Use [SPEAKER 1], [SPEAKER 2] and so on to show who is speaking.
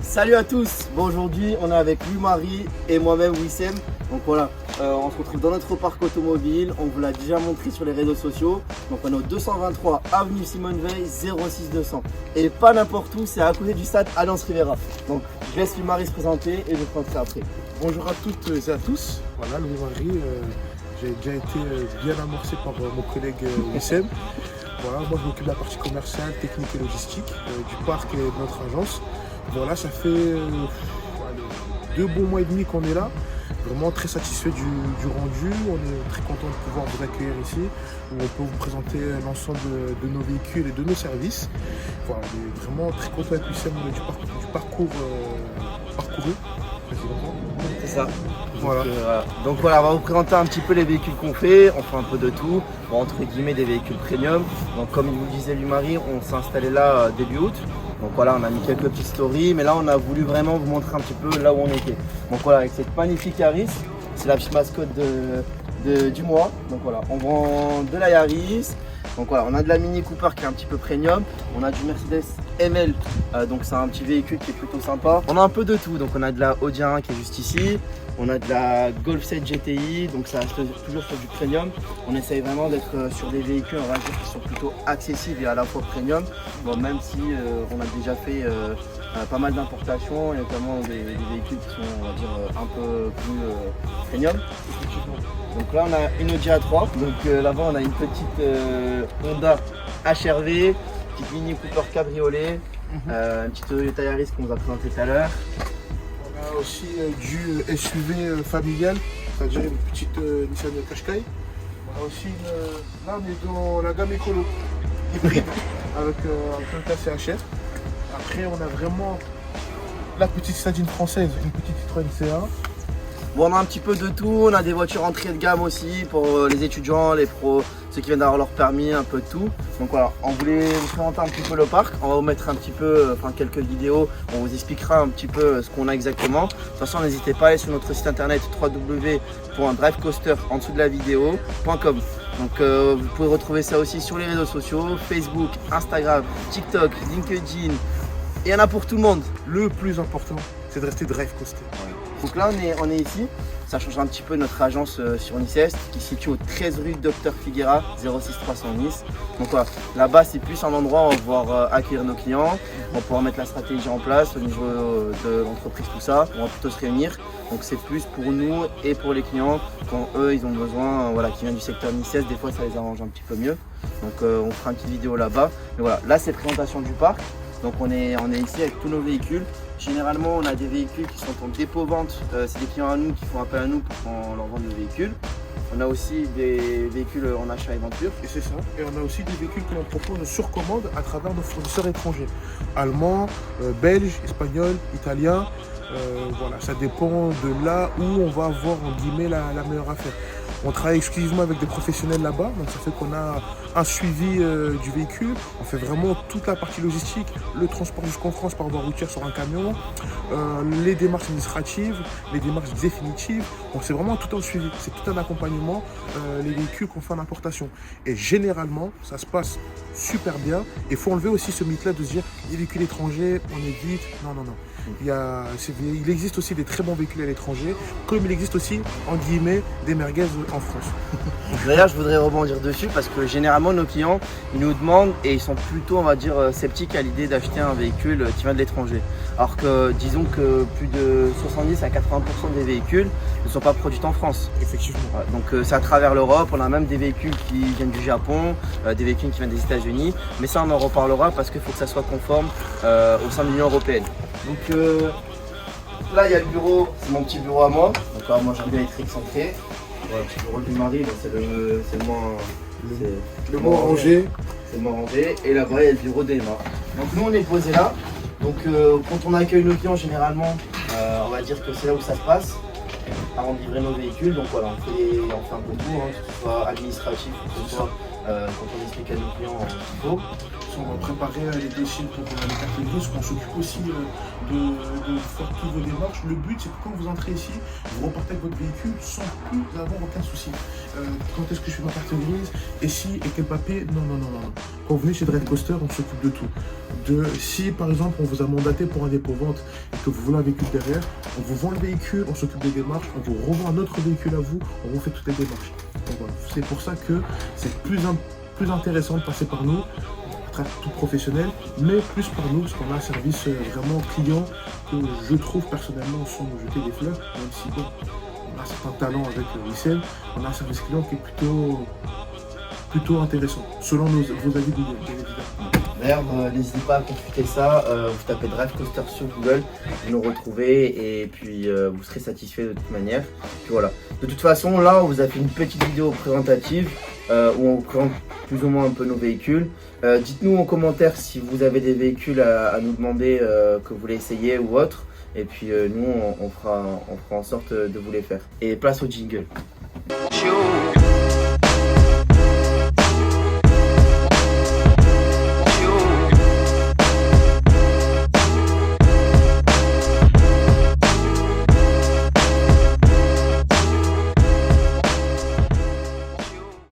[SPEAKER 1] Salut à tous. Bon, aujourd'hui on est avec Louis-Marie et moi-même Wissem. Donc voilà, on se retrouve dans notre parc automobile. On vous l'a déjà montré sur les réseaux sociaux. Donc on est au 223 avenue Simone Veil 06200. Et pas n'importe où, c'est à côté du stade Alliance Riviera. Donc je laisse Louis-Marie se présenter et je présenterai après.
[SPEAKER 2] Bonjour à toutes et à tous. Voilà, Louis-Marie, j'ai déjà été bien amorcé par mon collègue Wissem. Voilà, moi je m'occupe de la partie commerciale, technique et logistique du parc et de notre agence. Voilà, ça fait 2 bons mois et demi qu'on est là. Vraiment très satisfait du rendu. On est très content de pouvoir vous accueillir ici, où on peut vous présenter l'ensemble de nos véhicules et de nos services. Voilà, on est vraiment très content avec Wissem du parcours parcouru.
[SPEAKER 1] C'est ça.
[SPEAKER 2] Voilà.
[SPEAKER 1] Donc voilà, on va vous présenter un petit peu les véhicules qu'on fait. On fait un peu de tout. Bon, entre guillemets des véhicules premium. Donc comme vous disait Louis-Marie, on s'est installé là début août. Donc voilà, on a mis quelques petites stories, mais là on a voulu vraiment vous montrer un petit peu là où on était. Donc voilà, avec cette magnifique Yaris, c'est la petite mascotte du mois. Donc voilà, on vend de la Yaris. Donc voilà, on a de la Mini Cooper qui est un petit peu premium. On a du Mercedes ML, donc c'est un petit véhicule qui est plutôt sympa. On a un peu de tout, donc on a de la Audi A1 qui est juste ici. On a de la Golf 7 GTI, donc ça reste toujours sur du premium. On essaye vraiment d'être sur des véhicules, on va dire, qui sont plutôt accessibles et à la fois premium. Bon, même si on a déjà fait pas mal d'importations, et notamment des véhicules qui sont, on va dire, un peu plus premium. Donc là on a une Audi A3, donc là-bas on a une petite Honda HR-V, petite Mini Cooper cabriolet, une petite Toyota Yaris qu'on vous a présenté tout à l'heure.
[SPEAKER 2] On a aussi du SUV familial, c'est-à-dire une petite Nissan Qashqai. On a aussi là on est dans la gamme écolo, hybride, avec un Toyota CHR. Après on a vraiment la petite citadine française, une petite Citroën C1.
[SPEAKER 1] Bon, on a un petit peu de tout, on a des voitures entrée de gamme aussi pour les étudiants, les pros, ceux qui viennent d'avoir leur permis, un peu de tout. Donc voilà, on voulait vous présenter un petit peu le parc, on va vous mettre un petit peu, quelques vidéos, on vous expliquera un petit peu ce qu'on a exactement. De toute façon, n'hésitez pas à aller sur notre site internet www.drivecoaster en dessous de la vidéo.com. Donc vous pouvez retrouver ça aussi sur les réseaux sociaux, Facebook, Instagram, TikTok, LinkedIn, et il y en a pour tout le monde.
[SPEAKER 2] Le plus important, c'est de rester drive coaster.
[SPEAKER 1] Donc là on est ici, ça change un petit peu notre agence sur Nice qui se situe au 13 rue Docteur Figuera 06300 Nice. Donc voilà, là-bas c'est plus un endroit où on va pouvoir accueillir nos clients, on va pouvoir mettre la stratégie en place au niveau de l'entreprise, tout ça, on va plutôt se réunir. Donc c'est plus pour nous et pour les clients quand eux ils ont besoin, qui viennent du secteur niçaise, des fois ça les arrange un petit peu mieux. Donc on fera une petite vidéo là-bas. Mais voilà, là c'est présentation du parc. Donc on est ici avec tous nos véhicules. Généralement on a des véhicules qui sont en dépôt-vente, c'est des clients à nous qui font appel à nous pour qu'on leur vende nos véhicules. On a aussi des véhicules en achat et venture.
[SPEAKER 2] Et c'est ça. Et on a aussi des véhicules que l'on propose sur commande à travers nos fournisseurs étrangers. Allemands, belges, espagnols, italiens. Voilà, ça dépend de là où on va avoir en guillemets la meilleure affaire. On travaille exclusivement avec des professionnels là-bas, donc ça fait qu'on a un suivi du véhicule. On fait vraiment toute la partie logistique, le transport jusqu'en France par voie routière sur un camion, les démarches administratives, les démarches définitives. Donc c'est vraiment tout un suivi, c'est tout un accompagnement, les véhicules qu'on fait en importation. Et généralement, ça se passe super bien. Et il faut enlever aussi ce mythe-là de se dire les véhicules étrangers, on évite. Non. Il existe aussi des très bons véhicules à l'étranger, comme il existe aussi, en guillemets, des merguez en France.
[SPEAKER 1] D'ailleurs, je voudrais rebondir dessus parce que généralement nos clients, ils nous demandent et ils sont plutôt, on va dire, sceptiques à l'idée d'acheter un véhicule qui vient de l'étranger. Alors que disons que plus de 70 à 80% des véhicules ne sont pas produits en France.
[SPEAKER 2] Effectivement.
[SPEAKER 1] Voilà, donc c'est à travers l'Europe, on a même des véhicules qui viennent du Japon, des véhicules qui viennent des États-Unis, mais ça on en reparlera parce qu'il faut que ça soit conforme au sein de l'Union européenne. Donc là il y a le bureau, c'est mon petit bureau à moi. Donc là, moi j'aime bien être excentré. Voilà, le petit bureau du mari, c'est le moins rangé. C'est le moins rangé. Et là-bas il y a le bureau d'Emma. Donc nous on est posé là. Donc quand on accueille nos clients généralement, on va dire que c'est là où ça se passe. Avant de livrer nos véhicules, donc voilà, on fait un peu tout, que ce soit administratif, que ce soit quand on explique à nos clients ce qu'il faut.
[SPEAKER 2] on va préparer les dossiers pour les cartes grises, on s'occupe aussi de faire toutes vos démarches. Le but, c'est que quand vous entrez ici, vous repartez avec votre véhicule sans plus avoir aucun souci. Quand est-ce que je fais ma carte grise? Et si? Et quel papier? Non. Quand vous venez chez Drive Coaster, on s'occupe de tout. Si par exemple on vous a mandaté pour un dépôt-vente et que vous voulez un véhicule derrière, on vous vend le véhicule, on s'occupe des démarches, on vous revend un autre véhicule à vous, on vous fait toutes les démarches. Donc voilà, c'est pour ça que c'est plus intéressant de passer par nous, tout professionnel, mais plus par nous, parce qu'on a un service vraiment client que je trouve personnellement, sans nous jeter des fleurs, même si bon, on a certains talents avec Wissem, on a un service client qui est plutôt intéressant, selon vos avis, bien évidemment.
[SPEAKER 1] D'ailleurs, n'hésitez pas à consulter ça, vous tapez Drive Coaster sur Google, vous nous retrouvez et puis vous serez satisfait de toute manière. Puis voilà. De toute façon, là, on vous a fait une petite vidéo présentative où on présente plus ou moins un peu nos véhicules. Dites-nous en commentaire si vous avez des véhicules à nous demander que vous voulez essayer ou autre. Et puis nous, on fera en sorte de vous les faire. Et place au jingle.